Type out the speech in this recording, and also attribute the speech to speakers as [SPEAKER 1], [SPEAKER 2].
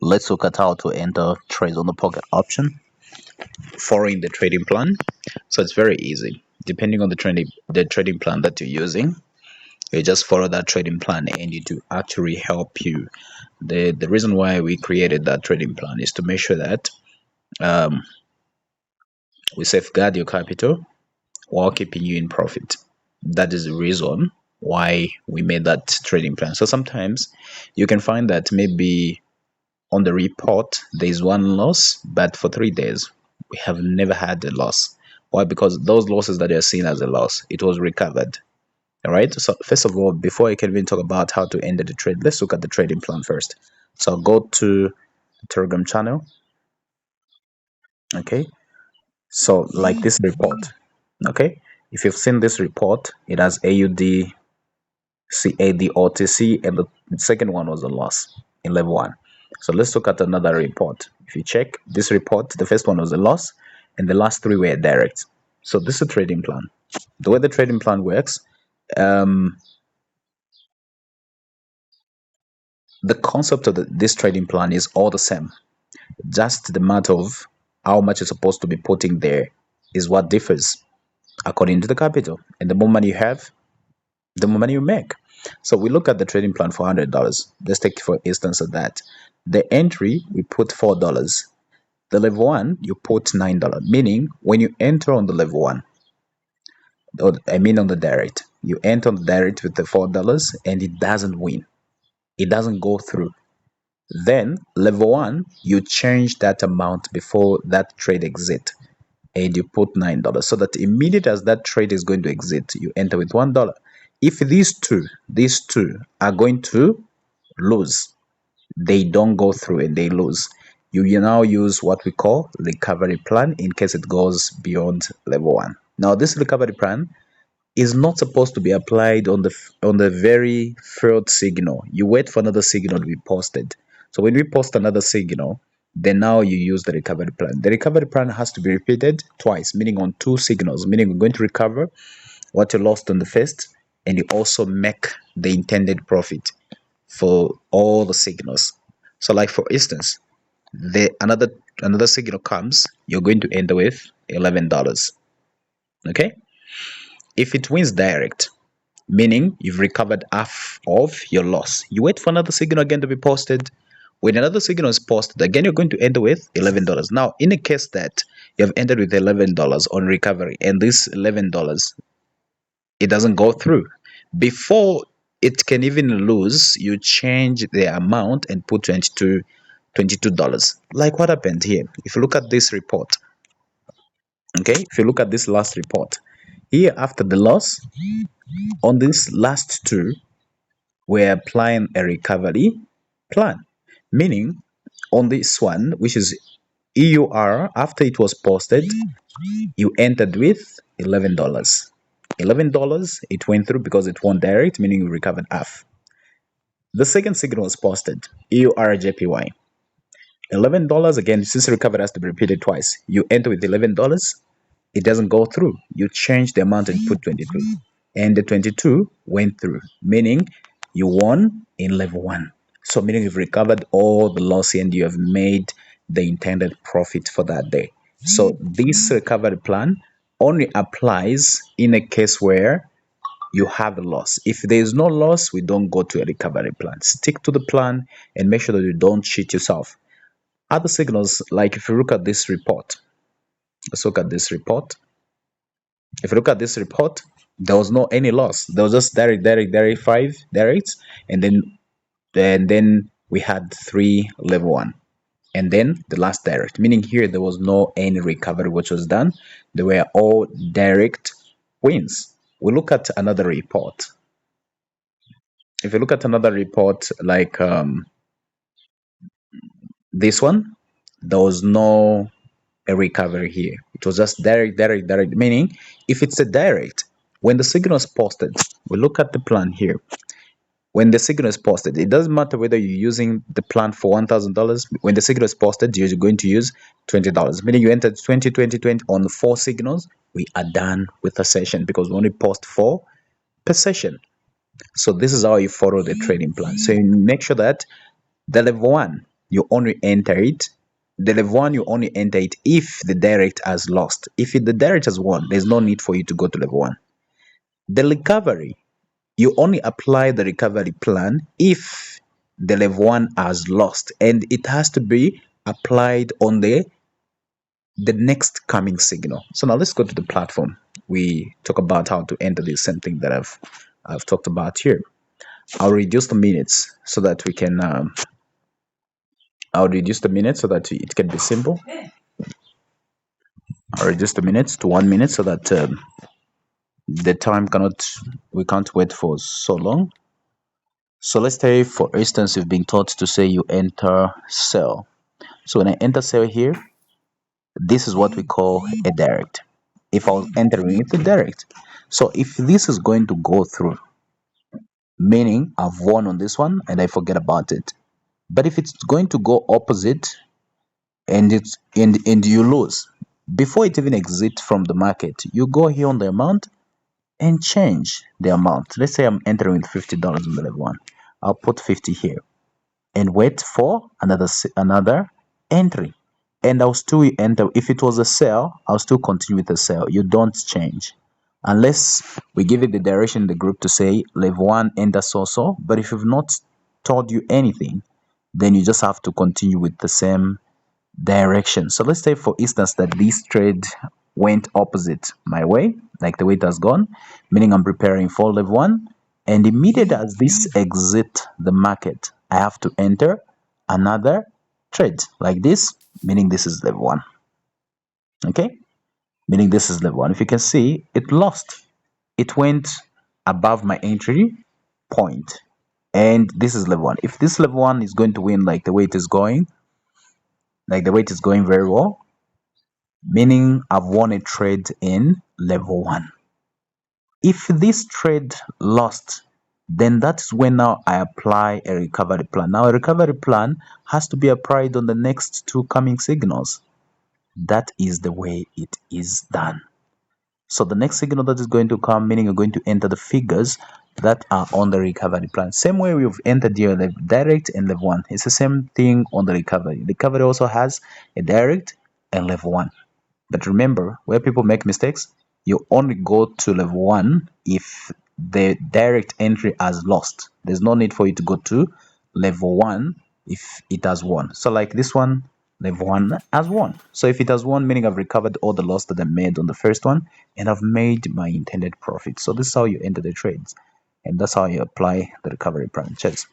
[SPEAKER 1] Let's look at how to enter trades on the pocket option following the trading plan. So it's very easy. Depending on the trading plan that you're using, you just follow that trading plan and it will actually help you. The reason why we created that trading plan is to make sure that we safeguard your capital while keeping you in profit. That is the reason why we made that trading plan. So sometimes you can find that maybe on the report there is one loss, but for 3 days we have never had a loss. Why? Because those losses that you're seeing as a loss, it was recovered. All right. So first of all, before I can even talk about how to enter the trade, let's look at the trading plan first. So I'll go to the Telegram channel. Okay. So like this report. Okay. If you've seen this report, it has AUD, CAD, OTC, and the second one was a loss in level one. So let's look at another report. If you check this report, the first one was a loss, and the last three were direct. So this is a trading plan. The way the trading plan works, the concept of this trading plan is all the same. Just the matter of how much you're supposed to be putting there is what differs according to the capital. And the more money you have, the more money you make. So we look at the trading plan for $100. Let's take for instance of that. The entry, we put $4. The level one, you put $9. Meaning when you enter on the level one, or I mean on the direct, you enter on the direct with the $4 and it doesn't win. It doesn't go through. Then level one, you change that amount before that trade exit and you put $9 so that immediate as that trade is going to exit, you enter with $1. If these two are going to lose, they don't go through and they lose, you now use what we call recovery plan in case it goes beyond level one. Now this recovery plan is not supposed to be applied on the very third signal. You wait for another signal to be posted. So when we post another signal, then now you use the recovery plan. The recovery plan has to be repeated twice, meaning on two signals, meaning we're going to recover what you lost on the first, and you also make the intended profit for all the signals. So like for instance, another signal comes, you're going to end with $11. Okay? If it wins direct, meaning you've recovered half of your loss, you wait for another signal again to be posted. When another signal is posted, again you're going to end with $11. Now, in the case that you have ended with $11 on recovery, and this $11 it doesn't go through, before it can even lose, you change the amount and put $22. Like what happened here. If you look at this report, okay, if you look at this last report, here after the loss, on this last two, we're applying a recovery plan. Meaning, on this one, which is EUR, after it was posted, you entered with $11. $11, it went through because it won direct, meaning you recovered half. The second signal was posted, EUR JPY. $11, again, since recovery has to be repeated twice, you enter with $11, it doesn't go through. You change the amount and put 22. And the 22 went through, meaning you won in level one. So meaning you've recovered all the loss and you have made the intended profit for that day. So this recovery plan only applies in a case where you have a loss. If there is no loss, we don't go to a recovery plan. Stick to the plan and make sure that you don't cheat yourself. Other signals, like if you look at this report, let's look at this report. If you look at this report, there was no any loss. There was just direct, 5 directs, and then we had 3 level 1, and then the last direct. Meaning here there was no any recovery which was done. They were all direct wins. We look at another report. If you look at another report like this one, there was no a recovery here. It was just direct. Meaning, if it's a direct, when the signal is posted, we look at the plan here. When the signal is posted, it doesn't matter whether you're using the plan for $1,000. When the signal is posted, you're going to use $20. Meaning you entered 20, 20, 20 on 4 signals. We are done with the session because we only post 4 per session. So this is how you follow the trading plan. So you make sure that The level one, you only enter it. The level one, you only enter it if the direct has lost. If the direct has won, there's no need for you to go to level one. The recovery, you only apply the recovery plan if the level one has lost, and it has to be applied on the next coming signal. So now let's go to the platform. We talk about how to enter the same thing that I've talked about here. I'll reduce the minutes so that we can I'll reduce the minutes so that it can be simple. I'll reduce the minutes to 1 minute so that the time we can't wait for so long. So let's say, for instance, you've been taught to say you enter sell. So when I enter sell here, this is what we call a direct. If I was entering it, a direct. So if this is going to go through, meaning I've won on this one and I forget about it. But if it's going to go opposite and you lose, before it even exits from the market, you go here on the amount and change the amount. Let's say I'm entering with $50 on the level one. I'll put 50 here and wait for another entry. And I'll still enter. If it was a sell, I'll still continue with the sell. You don't change unless we give it the direction in the group to say level one enter so. But if we've not told you anything, then you just have to continue with the same direction. So let's say, for instance, that this trade went opposite my way, like the way it has gone, meaning I'm preparing for level one, and immediately as this exit the market, I have to enter another trade like this, meaning this is level one. Okay, meaning this is level one. If you can see, it lost. It went above my entry point, and this is level one. If this level one is going to win like the way it is going, very well, meaning I've won a trade in level one. If this trade lost, then that's when now I apply a recovery plan. Now a recovery plan has to be applied on the next two coming signals. That is the way it is done. So the next signal that is going to come, meaning you're going to enter the figures that are on the recovery plan. Same way we've entered here the direct and level one. It's the same thing on the recovery. Recovery also has a direct and level one. But remember, where people make mistakes, you only go to level one if the direct entry has lost. There's no need for you to go to level one if it has won. So like this one, level one has won. So if it has won, meaning I've recovered all the loss that I made on the first one, and I've made my intended profit. So this is how you enter the trades, and that's how you apply the recovery plan. Cheers.